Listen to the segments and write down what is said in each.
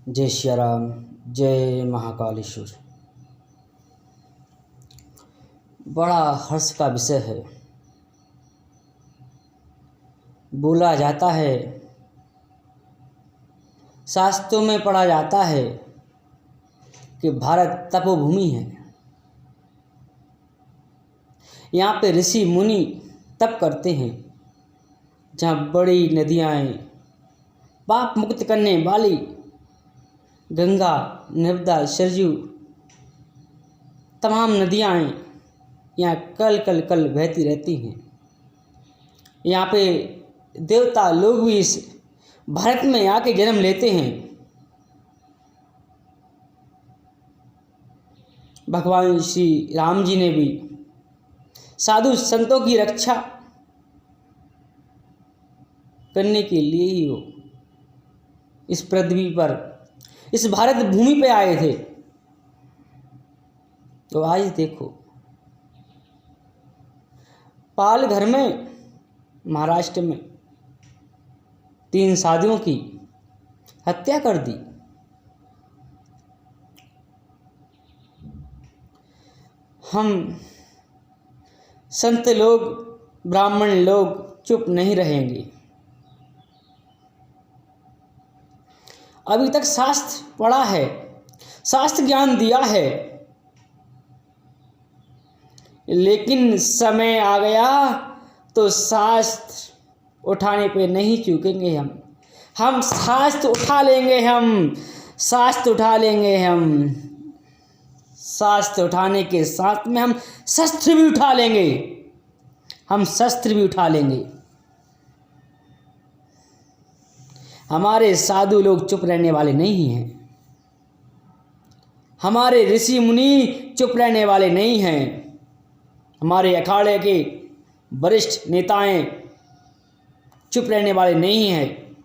जय श्री राम। जय महाकालेश्वर। बड़ा हर्ष का विषय है। बोला जाता है, शास्त्रों में पढ़ा जाता है कि भारत तपोभूमि है। यहाँ पे ऋषि मुनि तप करते हैं, जहाँ बड़ी नदियाँ पाप मुक्त करने वाली गंगा, नर्मदा, सरजू तमाम नदियाँ यहाँ कल कल कल बहती रहती हैं। यहाँ पे देवता लोग भी इस भारत में आके जन्म लेते हैं। भगवान श्री राम जी ने भी साधु संतों की रक्षा करने के लिए ही वो इस पृथ्वी पर, इस भारत भूमि पे आए थे। तो आज देखो, पालघर में, महाराष्ट्र में 3 साधुओं की हत्या कर दी। हम संत लोग, ब्राह्मण लोग चुप नहीं रहेंगे। अभी तक शास्त्र पढ़ा है, शास्त्र ज्ञान दिया है, लेकिन समय आ गया तो शास्त्र उठाने पे नहीं चूकेंगे। हम शास्त्र उठा लेंगे। शास्त्र उठा लेंगे। शास्त्र उठाने के साथ में हम शस्त्र भी उठा लेंगे। शस्त्र भी उठा लेंगे। हमारे साधु लोग चुप रहने वाले नहीं हैं। हमारे ऋषि मुनि चुप रहने वाले नहीं हैं। हमारे अखाड़े के वरिष्ठ नेताएं चुप रहने वाले नहीं हैं।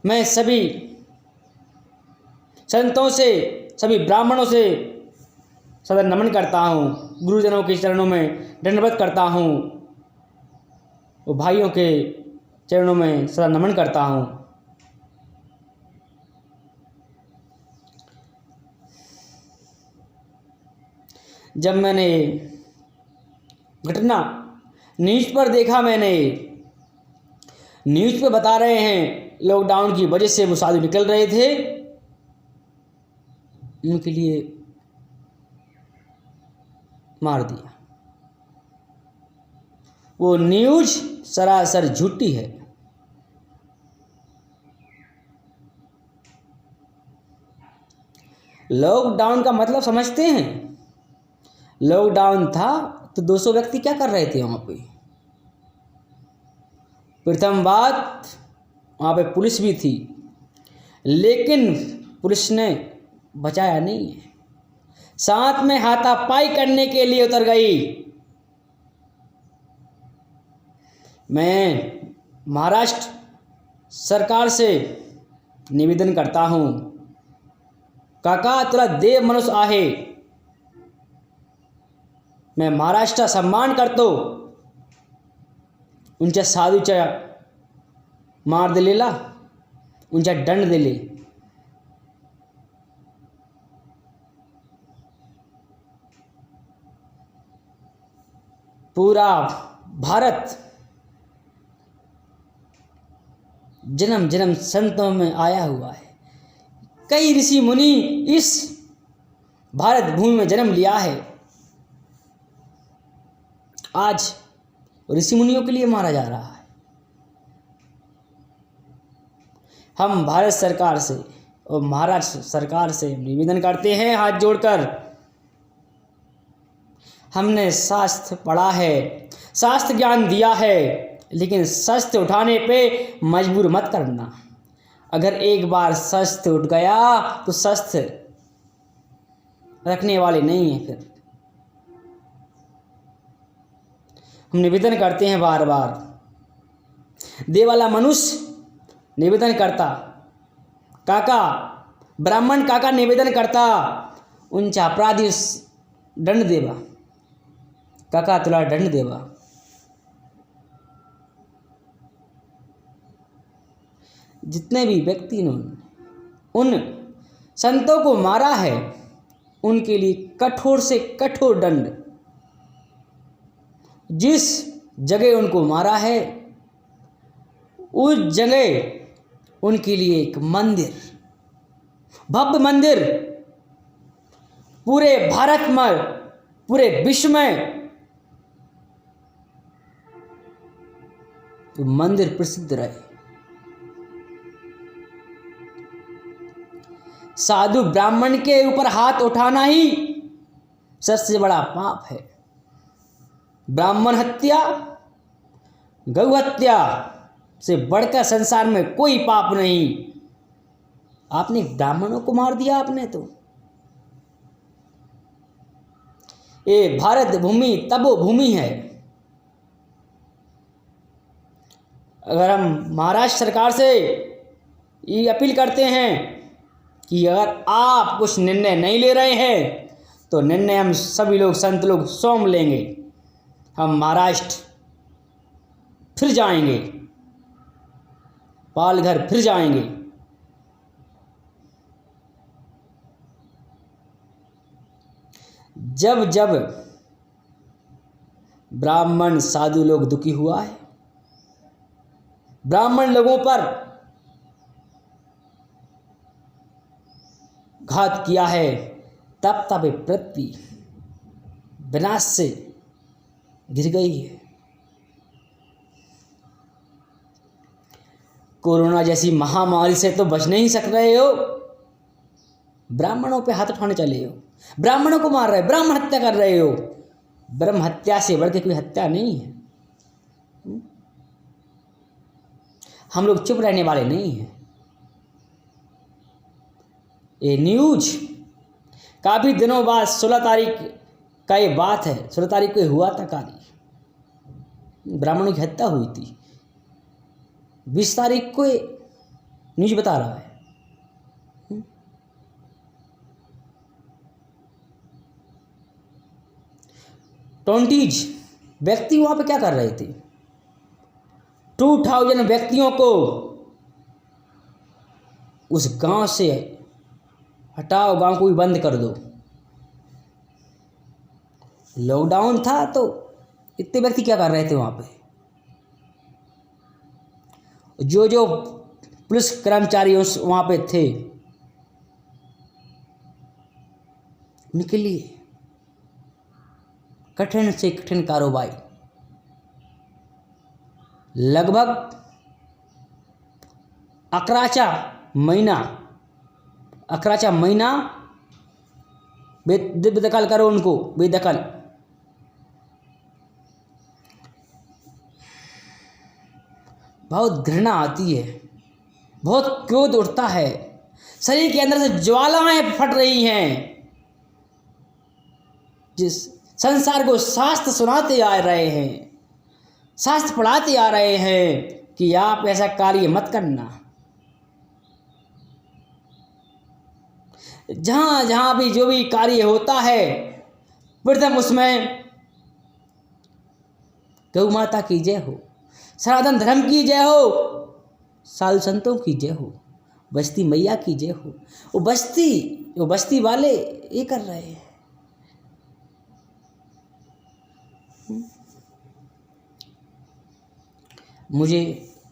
मैं सभी संतों से, सभी ब्राह्मणों से सदा नमन करता हूँ। गुरुजनों के चरणों में दंडवत करता हूँ। वो भाइयों के चरणों में सदा नमन करता हूँ। जब मैंने घटना न्यूज़ पर देखा, मैंने न्यूज़ पे बता रहे हैं लॉकडाउन की वजह से वो साधु निकल रहे थे, उनके लिए मार दिया। वो न्यूज़ सरासर झूठी है। लॉकडाउन का मतलब समझते हैं? लॉकडाउन था तो 200 व्यक्ति क्या कर रहे थे वहाँ पे? प्रथम बात, वहाँ पे पुलिस भी थी, लेकिन पुलिस ने बचाया नहीं है। साथ में हाथापाई करने के लिए उतर गई। मैं महाराष्ट्र सरकार से निवेदन करता हूँ, काका तुला देव मनुष्य आहे। मैं महाराष्ट्र सम्मान करतो, उनच्या साधूच्या मार दिलेला, उनच्या दंड दिले। पूरा भारत जन्म जन्म संतों में आया हुआ है। कई ऋषि मुनि इस भारत भूमि में जन्म लिया है। आज ऋषि मुनियों के लिए मारा जा रहा है। हम भारत सरकार से और महाराष्ट्र सरकार से निवेदन करते हैं, हाथ जोड़कर। हमने शास्त्र पढ़ा है, शास्त्र ज्ञान दिया है, लेकिन शस्त्र उठाने पे मजबूर मत करना। अगर एक बार शस्त्र उठ गया तो शस्त्र रखने वाले नहीं हैं। फिर हम निवेदन करते हैं बार बार। देवाला मनुष्य निवेदन करता, काका ब्राह्मण काका निवेदन करता, उनच्या अपराधी दंड देवा। काका तुला दंड देवा। जितने भी व्यक्ति ने उन संतों को मारा है उनके लिए कठोर से कठोर दंड। जिस जगह उनको मारा है उस जगह उनके लिए एक मंदिर, भव्य मंदिर, पूरे भारत में, पूरे विश्व में तो मंदिर प्रसिद्ध रहे। साधु ब्राह्मण के ऊपर हाथ उठाना ही सबसे बड़ा पाप है। ब्राह्मण हत्या, गौ हत्या से बढ़कर संसार में कोई पाप नहीं। आपने ब्राह्मणों को मार दिया आपने तो। ये भारत भूमि तपो भूमि है। अगर हम महाराष्ट्र सरकार से ये अपील करते हैं कि अगर आप कुछ निर्णय नहीं ले रहे हैं तो निर्णय हम सभी लोग संत लोग स्वयं लेंगे। हम महाराष्ट्र फिर जाएंगे, पालघर फिर जाएंगे। जब जब ब्राह्मण साधु लोग दुखी हुआ है, ब्राह्मण लोगों पर घात किया है, तब तब पृथ्वी विनाश से गिर गई है। कोरोना जैसी महामारी से तो बच नहीं सक रहे हो, ब्राह्मणों पे हाथ उठाने चले हो, ब्राह्मणों को मार रहे हो, ब्राह्मण हत्या कर रहे हो। ब्रह्म हत्या से बढ़ के कोई हत्या नहीं है। हम लोग चुप रहने वाले नहीं हैं। ये न्यूज काफ़ी दिनों बाद 16 तारीख का ये बात है। 16 तारीख को हुआ था कार्य, ब्राह्मणों की हत्या हुई थी। 20 तारीख को न्यूज बता रहा है। ट्वेंटीज व्यक्ति वहां पे क्या कर रहे थे? 2000 व्यक्तियों को उस गांव से हटाओ, गांव को भी बंद कर दो। लॉकडाउन था तो इतने व्यक्ति क्या कर रहे थे वहां पे? जो जो पुलिस कर्मचारी वहां पे थे उनके लिए कठिन से कठिन कार्रवाई। लगभग अकराचा महीना बेदखल करो उनको, बेदखल। बहुत घृणा आती है, बहुत क्रोध उठता है, शरीर के अंदर से ज्वालाएं फट रही हैं। जिस संसार को शास्त्र सुनाते आ रहे हैं, शास्त्र पढ़ाते आ रहे हैं कि आप ऐसा कार्य मत करना। जहाँ जहाँ भी जो भी कार्य होता है प्रथम उसमें गौ माता की जय हो, सनातन धर्म की जय हो, साधु संतों की जय हो, बस्ती मैया की जय हो। वो बस्ती वाले ये कर रहे हैं।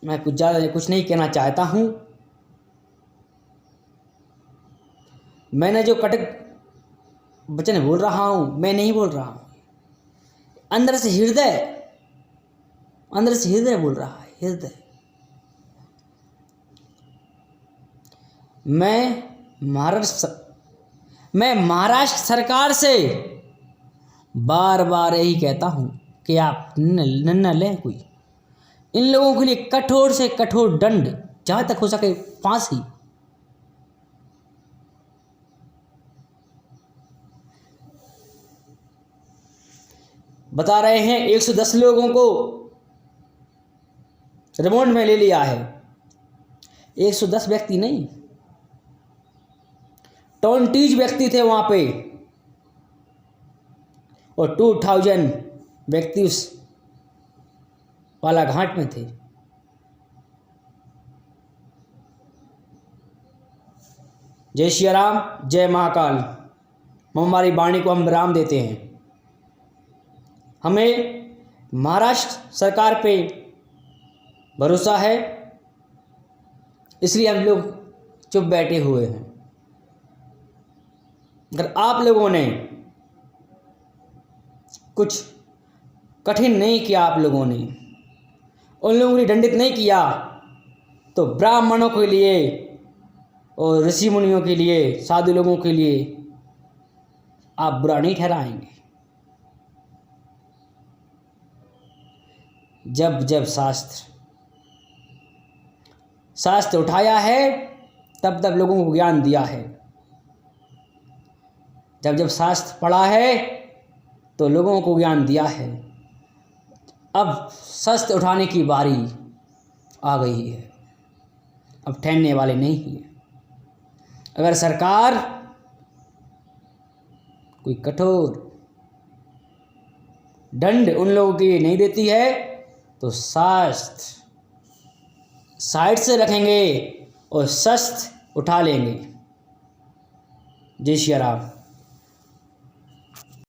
मैं कुछ नहीं कहना चाहता हूँ। मैंने जो कटक वचन बोल रहा हूँ, मैं नहीं बोल रहा हूँ, अंदर से हृदय बोल रहा है, हृदय। मैं महाराष्ट्र सरकार से बार बार यही कहता हूँ कि आप निर्णय लें कोई। इन लोगों के लिए कठोर से कठोर दंड, जहाँ तक हो सके फांसी। बता रहे हैं 110 लोगों को रिमांड में ले लिया है। 110 व्यक्ति नहीं, 20 व्यक्ति थे वहां पे और 2000 व्यक्ति उस बालाघाट में थे। जय श्री राम, जय महाकाल। हमारी वाणी को हम विराम देते हैं। हमें महाराष्ट्र सरकार पे भरोसा है, इसलिए हम लोग चुप बैठे हुए हैं। अगर आप लोगों ने कुछ कठिन नहीं किया, आप लोगों ने उन लोगों को दंडित नहीं किया, तो ब्राह्मणों के लिए और ऋषि मुनियों के लिए, साधु लोगों के लिए आप बुरा नहीं ठहराएंगे। जब जब शास्त्र उठाया है, तब तब लोगों को ज्ञान दिया है। जब जब शास्त्र पढ़ा है तो लोगों को ज्ञान दिया है। अब शस्त्र उठाने की बारी आ गई है, अब ठहरने वाले नहीं है। अगर सरकार कोई कठोर दंड उन लोगों के लिए नहीं देती है, तो शास्त्र साइड से रखेंगे और शस्त्र उठा लेंगे। जय श्री राम।